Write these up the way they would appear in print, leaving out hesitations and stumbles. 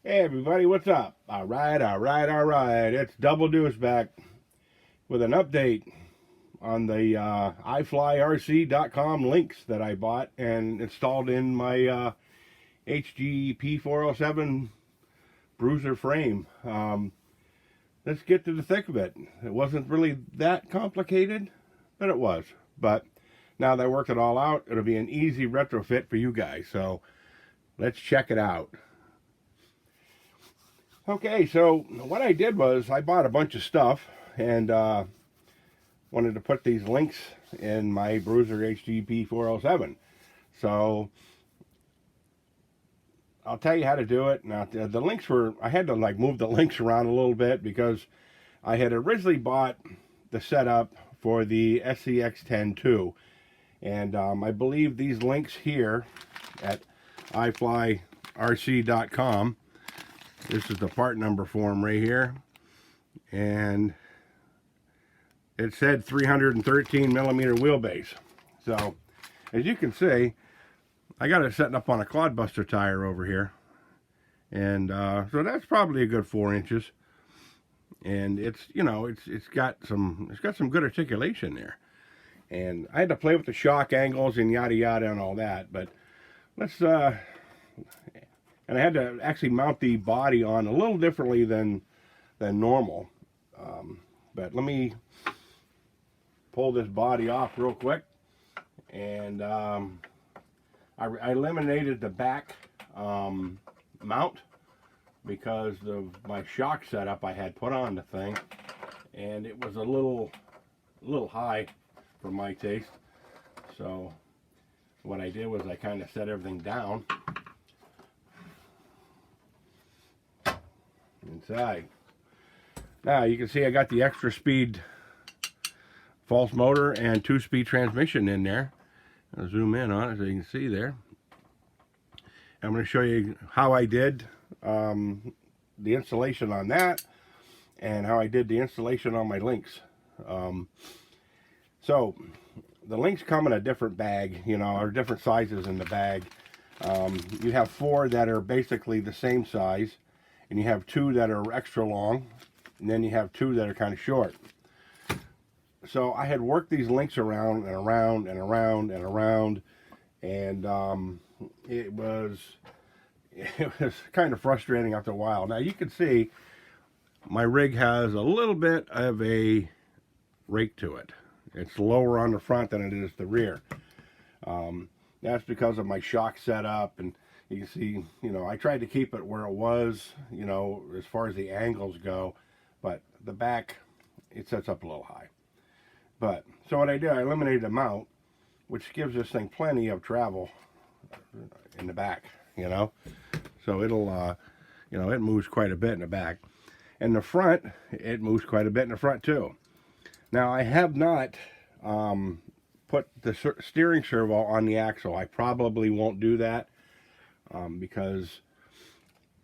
Hey everybody, what's up? All right. It's Double Deuce back with an update on the iFlyRC.com links that I bought and installed in my HG-P407 Bruiser frame. Let's get to the thick of it. It wasn't really that complicated, but it was. But now that I worked it all out, it'll be an easy retrofit for you guys. So let's check it out. Okay, so what I did was I bought a bunch of stuff and wanted to put these links in my Bruiser HG-P407. So I'll tell you how to do it. Now the links were, I had to like move the links around a little bit because I had originally bought the setup for the SCX-10 and I believe these links here at iFlyRC.com. This is the part number for them right here. And it said 313 millimeter wheelbase. So, as you can see, I got it setting up on a clodbuster tire over here. And so that's probably a good 4 inches. And it's, you know, it's got some good articulation there. And I had to play with the shock angles and yada yada and all that, but let's and I had to actually mount the body on a little differently than normal. But let me pull this body off real quick. And I eliminated the back mount because of my shock setup I had put on the thing, and it was a little high for my taste. So what I did was I kind of set everything down inside. Now you can see I got the extra speed false motor and 2-speed transmission in there. I'll zoom in on it so you can see there. I'm going to show you how I did the installation on that and how I did the installation on my links. So the links come in a different bag, you know, or different sizes in the bag. You have 4 that are basically the same size, and you have 2 that are extra long, and then you have 2 that are kind of short. So I had worked these links around and around and around and around, and it was kind of frustrating after a while. Now you can see my rig has a little bit of a rake to it. It's lower on the front than it is the rear. That's because of my shock setup, and you can see, you know, I tried to keep it where it was, you know, as far as the angles go, but the back, it sets up a little high. But, so what I did, I eliminated the mount, which gives this thing plenty of travel in the back, you know. So it'll, you know, it moves quite a bit in the back. And the front, it moves quite a bit in the front too. Now, I have not put the steering servo on the axle. I probably won't do that because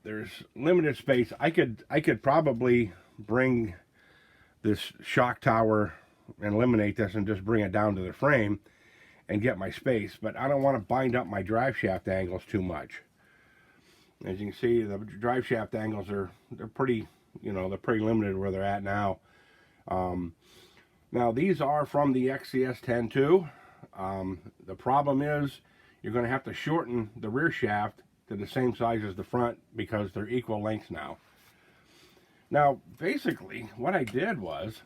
there's limited space. I could probably bring this shock tower and eliminate this and just bring it down to the frame and get my space, but I don't want to bind up my drive shaft angles too much. As you can see, the drive shaft angles they're pretty, you know, they're pretty limited where they're at now. Now these are from the XCS-10 the problem is you're going to have to shorten the rear shaft to the same size as the front because they're equal lengths now. Now basically what I did was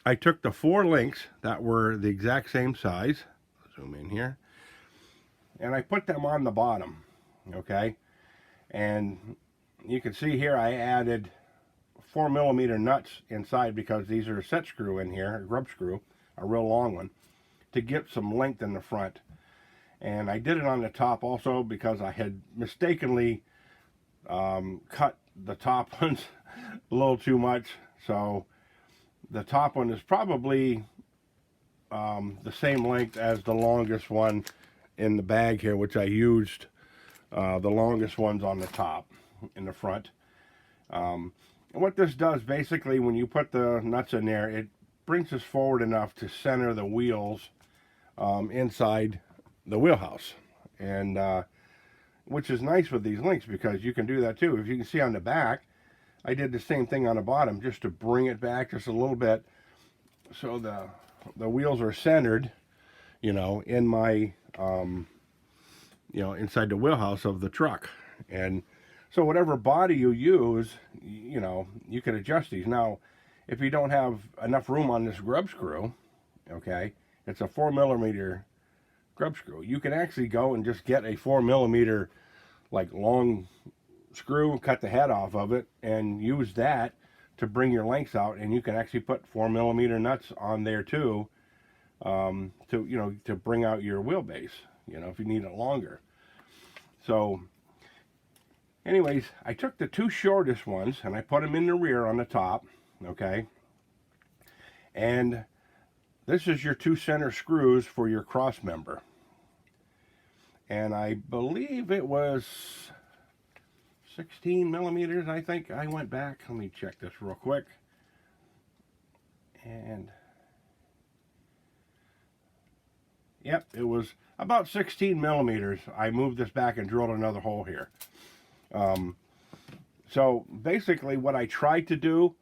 I took the 4 links that were the exact same size, zoom in here, and I put them on the bottom, okay? And you can see here I added 4mm nuts inside because these are a set screw in here, a grub screw, a real long one, to get some length in the front. And I did it on the top also because I had mistakenly cut the top ones a little too much. So the top one is probably the same length as the longest one in the bag here, which I used the longest ones on the top in the front. And what this does basically, when you put the nuts in there, it brings us forward enough to center the wheels inside the wheelhouse. And which is nice with these links because you can do that too. If you can see on the back, I did the same thing on the bottom just to bring it back just a little bit so the wheels are centered, you know, in my, you know, inside the wheelhouse of the truck. And so whatever body you use, you know, you can adjust these. Now, if you don't have enough room on this grub screw, okay, it's a 4mm grub screw. You can actually go and just get a 4mm like long screw, cut the head off of it, and use that to bring your lengths out. And you can actually put 4mm nuts on there too, to, you know, to bring out your wheelbase, you know, if you need it longer. So anyways, I took the two shortest ones and I put them in the rear on the top, okay, and this is your two center screws for your cross member. And I believe it was 16mm, I think. I went back. Let me check this real quick. And yep, it was about 16mm. I moved this back and drilled another hole here. So basically what I tried to do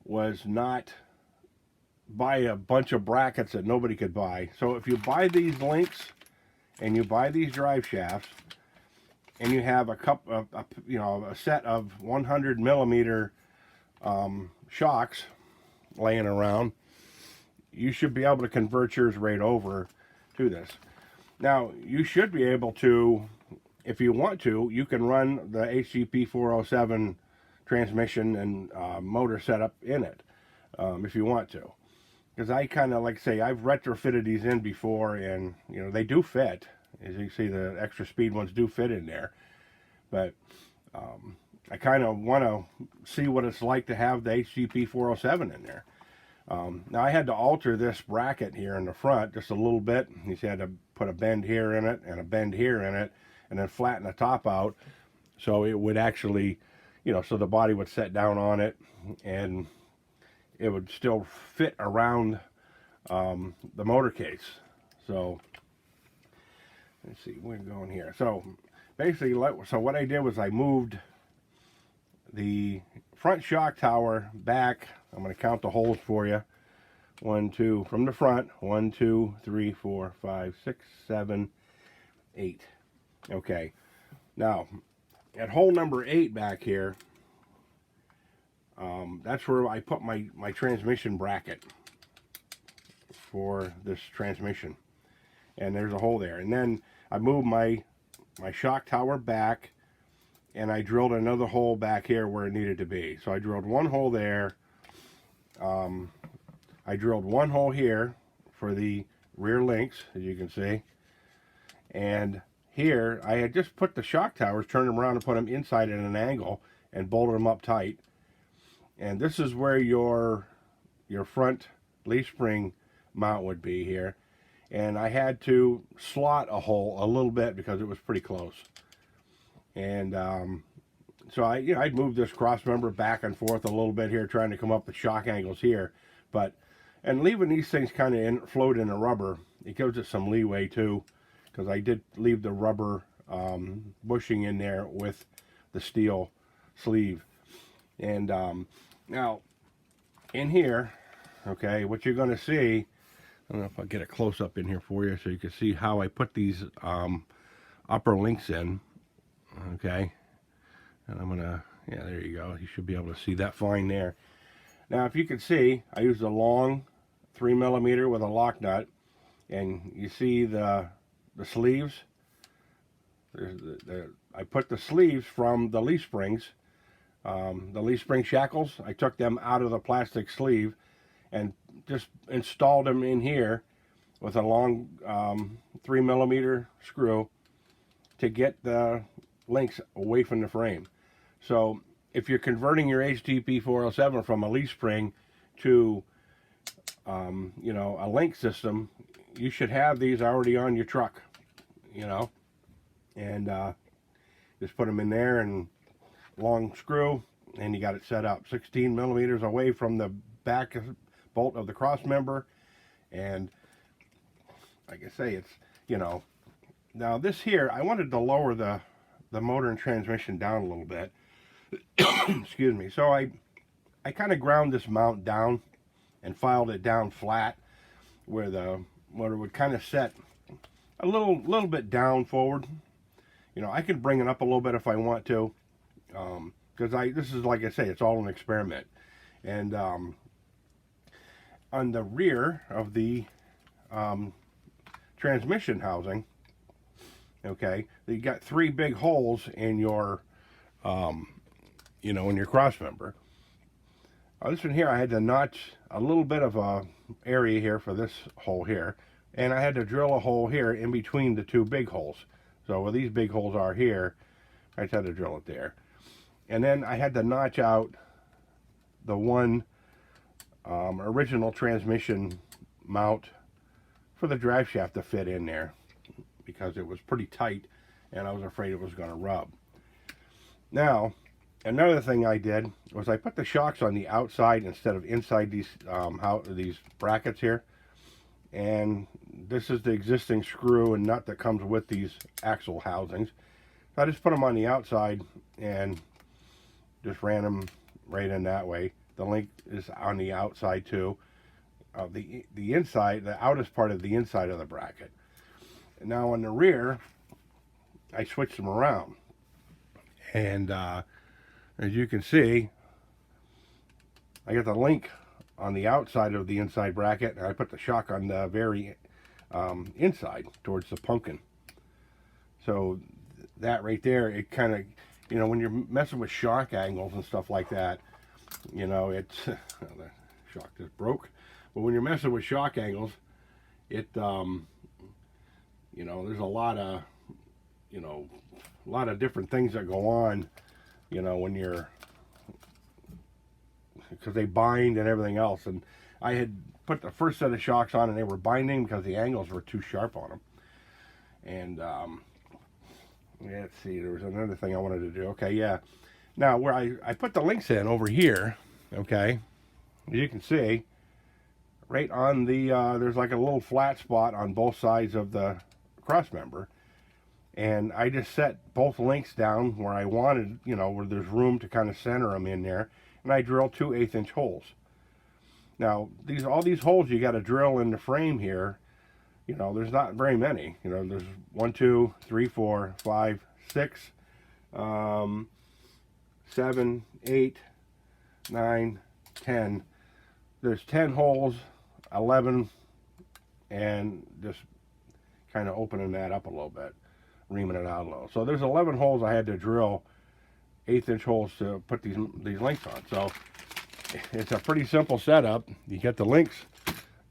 was not buy a bunch of brackets that nobody could buy. So if you buy these links and you buy these drive shafts and you have a you know, a set of 100mm shocks laying around, you should be able to convert yours right over to this. Now you should be able to, if you want to, you can run the HG-P407 transmission and motor setup in it, if you want to. Because I kind of, like say, I've retrofitted these in before, and you know, they do fit. As you can see, the extra speed ones do fit in there. But I kind of want to see what it's like to have the HG-P407 in there. Now I had to alter this bracket here in the front just a little bit. You see, I had to put a bend here in it and a bend here in it, and then flatten the top out so it would actually, you know, so the body would set down on it and it would still fit around the motor case. So let's see, we're going here. So basically, so what I did was I moved the front shock tower back. I'm going to count the holes for you. 1, 2 from the front. 1, 2, 3, 4, 5, 6, 7, 8. Okay. Now at hole number 8 back here, that's where I put my transmission bracket for this transmission, and there's a hole there. And then I moved my shock tower back, and I drilled another hole back here where it needed to be. So I drilled one hole there. I drilled one hole here for the rear links, as you can see, and here I had just put the shock towers, turned them around and put them inside at an angle and bolted them up tight. And this is where your front leaf spring mount would be here. And I had to slot a hole a little bit because it was pretty close. And so I'd move this cross member back and forth a little bit here, trying to come up with shock angles here. And leaving these things kind of float in the rubber, it gives it some leeway too, because I did leave the rubber bushing in there with the steel sleeve. And now in here, okay, what you're going to see, I don't know if I'll get a close up in here for you so you can see how I put these upper links in. Okay, and I'm gonna, yeah, there you go. You should be able to see that fine there. Now if you can see, I used a long 3mm with a lock nut, and you see the sleeves. I put the sleeves from the leaf springs, the leaf spring shackles. I took them out of the plastic sleeve and just installed them in here with a long 3mm screw to get the links away from the frame. So if you're converting your HG-P407 from a leaf spring to you know, a link system, you should have these already on your truck, you know, and just put them in there and long screw, and you got it set up 16mm away from the back bolt of the cross member. And like I say, it's, you know, now this here, I wanted to lower the the motor and transmission down a little bit. Excuse me. So I kind of ground this mount down and filed it down flat where the motor would kind of set a little bit down forward. You know, I could bring it up a little bit if I want to, because this is, like I say, it's all an experiment. And on the rear of the transmission housing, okay, you got 3 big holes in your, you know, in your cross member. This one here, I had to notch a little bit of a area here for this hole here, and I had to drill a hole here in between the 2 big holes. So where these big holes are here, I just had to drill it there. And then I had to notch out the one original transmission mount for the drive shaft to fit in there, because it was pretty tight and I was afraid it was going to rub. Now, another thing I did was I put the shocks on the outside instead of inside these brackets here. And this is the existing screw and nut that comes with these axle housings. So I just put them on the outside and just ran them right in that way. The link is on the outside too. The inside, the outest part of the inside of the bracket. And now on the rear, I switched them around. And as you can see, I got the link on the outside of the inside bracket, and I put the shock on the very inside towards the pumpkin. So that right there, it kind of, you know, when you're messing with shock angles and stuff like that, you know, it's the shock just broke. But when you're messing with shock angles, it you know, there's a lot of, you know, a lot of different things that go on, you know, when you're, because they bind and everything else. And I had put the first set of shocks on and they were binding because the angles were too sharp on them. And let's see, there was another thing I wanted to do. Okay, yeah. Now where I put the links in over here, okay, as you can see, right on the, there's like a little flat spot on both sides of the cross member. And I just set both links down where I wanted, you know, where there's room to kind of center them in there. And I drilled 2 1/8" holes. Now, all these holes you got to drill in the frame here, you know, there's not very many. You know, there's 1, 2, 3, 4, 5, 6, 7, 8, 9, 10. There's 10 holes, 11, and just kind of opening that up a little bit, reaming it out a little. So there's 11 holes I had to drill 1/8" holes to put these links on. So it's a pretty simple setup. You get the links,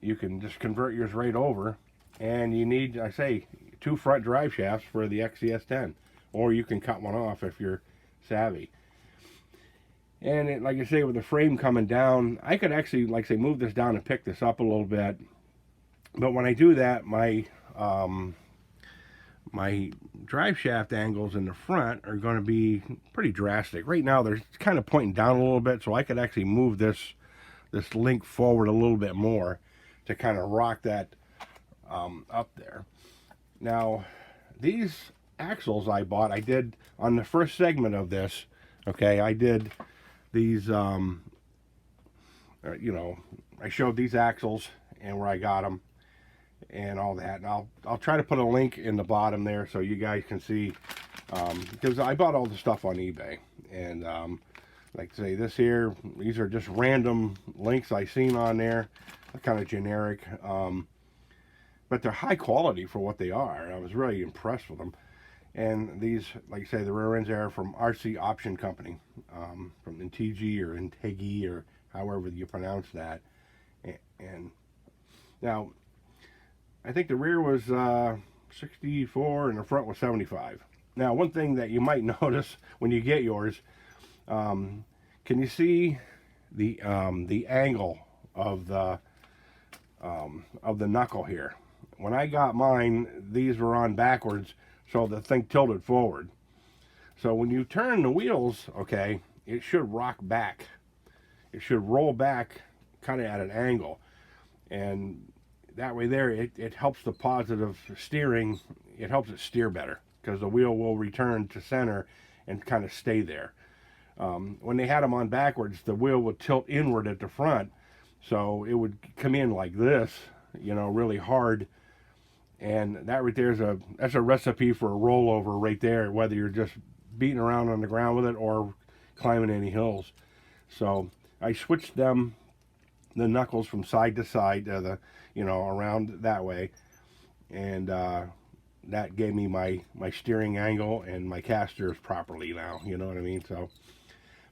you can just convert yours right over, and you need, I say, 2 front drive shafts for the XCS10, or you can cut one off if you're savvy. And it, like I say, with the frame coming down, I could actually, like I say, move this down and pick this up a little bit. But when I do that, my my drive shaft angles in the front are going to be pretty drastic. Right now they're kind of pointing down a little bit, so I could actually move this link forward a little bit more to kind of rock that up there. Now these axles I bought, I did on the first segment of this, okay, I did these you know, I showed these axles and where I got them and all that, and I'll try to put a link in the bottom there so you guys can see, because I bought all the stuff on eBay. And like I say, this here, these are just random links I seen on there. They're kind of generic, but they're high quality for what they are. I was really impressed with them. And these, like I say, the rear ends are from RC Option Company, from NTG or Integi or however you pronounce that. And now I think the rear was 64 and the front was 75. Now, one thing that you might notice when you get yours, can you see the angle of the knuckle here? When I got mine, these were on backwards, so the thing tilted forward. So when you turn the wheels, okay, it should rock back. It should roll back kind of at an angle. And that way there, it helps the positive steering. It helps it steer better. because the wheel will return to center and kind of stay there. When they had them on backwards, the wheel would tilt inward at the front, so it would come in like this, you know, really hard. And that right there is that's a recipe for a rollover right there, whether you're just beating around on the ground with it or climbing any hills. So I switched the knuckles from side to side, around that way, and that gave me my steering angle and my casters properly now. You know what I mean? So,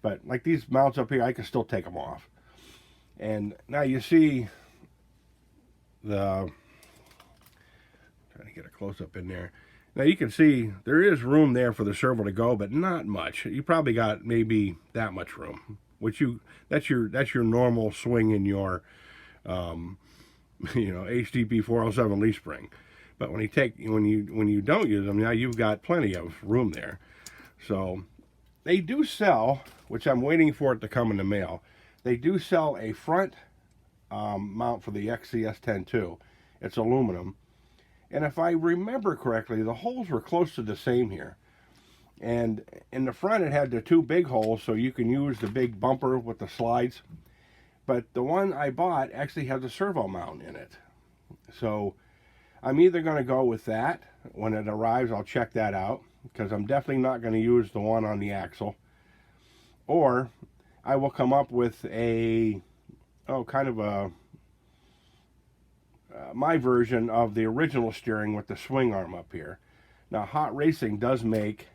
but like these mounts up here, I can still take them off. And now you see trying to get a close up in there. Now you can see there is room there for the servo to go, but not much. You probably got maybe that much room, that's your normal swing in your HG-P407 leaf spring. But when you don't use them, now you've got plenty of room there. So they do sell, which I'm waiting for it to come in the mail. They do sell a front mount for the XCS10 too. It's aluminum. And if I remember correctly, the holes were close to the same here. And in the front, it had the two big holes, so you can use the big bumper with the slides. But the one I bought actually has a servo mount in it. So I'm either going to go with that. When it arrives, I'll check that out, because I'm definitely not going to use the one on the axle. Or I will come up with my version of the original steering with the swing arm up here. Now, Hot Racing does make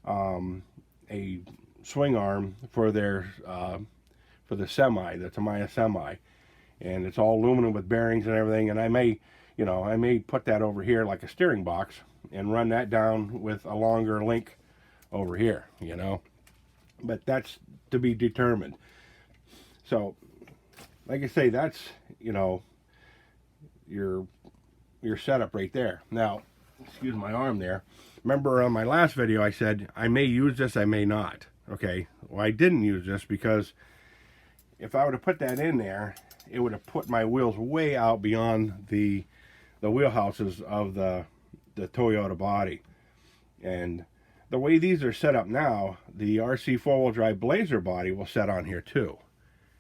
a swing arm for their for the semi, the Tamiya semi, and it's all aluminum with bearings and everything. And I may put that over here like a steering box and run that down with a longer link over here, But that's to be determined. So, like I say, that's your setup right there. Now, excuse my arm there. Remember on my last video I said I may use this, I may not. Okay, well, I didn't use this because if I would have put that in there, it would have put my wheels way out beyond the wheelhouses of the Toyota body. And the way these are set up now, the RC four-wheel drive Blazer body will set on here too.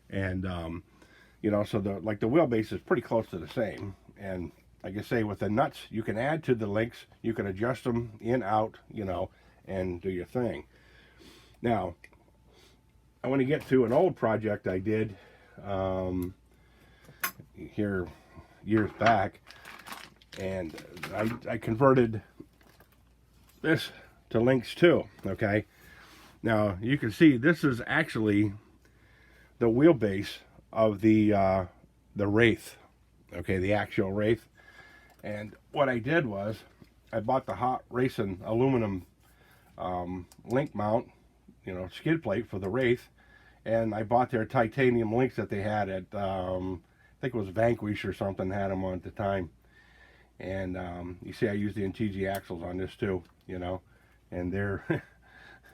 And so the wheelbase is pretty close to the same. And like I say, with the nuts, you can add to the links, you can adjust them in, out, and do your thing. Now, I want to get to an old project I did here years back, and I converted this to links too, okay? Now, you can see this is actually the wheelbase of the Wraith, okay, the actual Wraith. And what I did was I bought the Hot Racing aluminum link mount, skid plate for the Wraith, and I bought their titanium links that they had at I think it was Vanquish or something had them on at the time. And you see I used the NTG axles on this too, and they're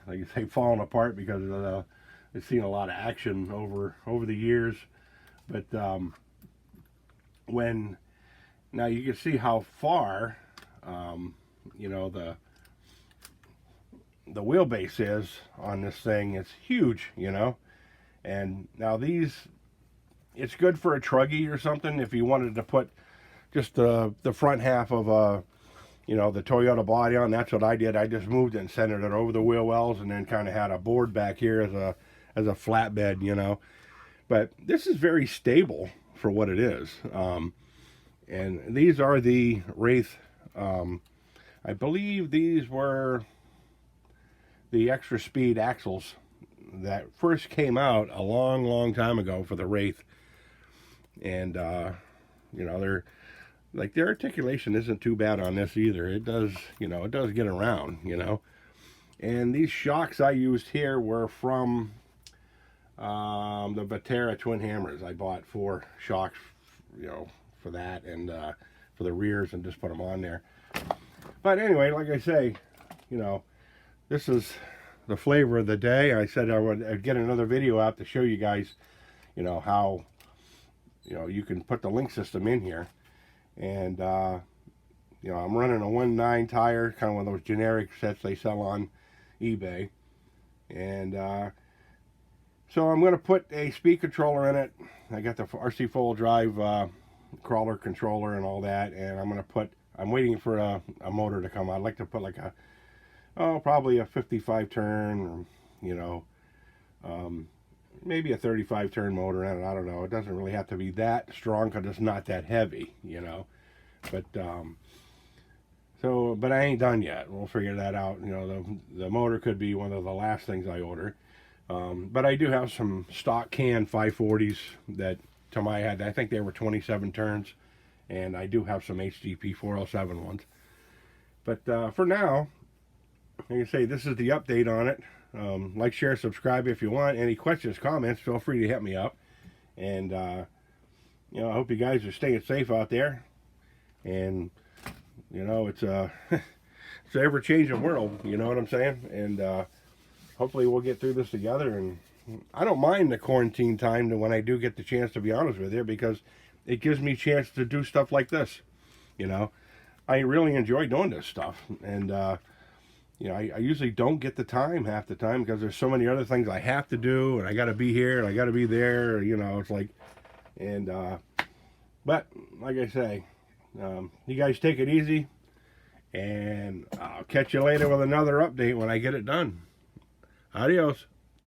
like I say, falling apart because I've seen a lot of action over the years. But now you can see how far the wheelbase is on this thing. It's huge, and now it's good for a truggy or something if you wanted to put just the front half of the Toyota body on. That's what I did. I just moved it and centered it over the wheel wells, and then kind of had a board back here as a flatbed, But this is very stable for what it is. And these are the Wraith. I believe these were the extra speed axles that first came out a long time ago for the Wraith. And they're like, their articulation isn't too bad on this either. It does, it does get around, And these shocks I used here were from the Vatera twin hammers. I bought 4 shocks, for that, and for the rears, and just put them on there. But anyway, like I say, this is the flavor of the day. I said I would get another video out to show you guys, how, you can put the link system in here. And, You know, I'm running a 1.9 tire, kind of one of those generic sets they sell on eBay. And so I'm going to put a speed controller in it. I got the RC four-wheel drive crawler controller and all that. And I'm waiting for a motor to come. I'd like to put like probably a 55 turn, or, you know, maybe a 35 turn motor in it. I don't know. It doesn't really have to be that strong because it's not that heavy, you know. But but I ain't done yet. We'll figure that out. You know, the motor could be one of the last things I order. But I do have some stock can 540s that, to my head, I think they were 27 turns. And I do have some HG-P407 ones. But for now, like I say, this is the update on it. Like, share, subscribe if you want. Any questions, comments, feel free to hit me up. And, you know, I hope you guys are staying safe out there. And, you know, it's it's an ever-changing world, you know what I'm saying? And hopefully we'll get through this together. And I don't mind the quarantine time when I do get the chance, to be honest with you, because it gives me a chance to do stuff like this, you know. I really enjoy doing this stuff. And, you know, I usually don't get the time half the time because there's so many other things I have to do, and I got to be here, and I got to be there, you know, it's like, and, but, like I say, you guys take it easy, and I'll catch you later with another update when I get it done. Adios.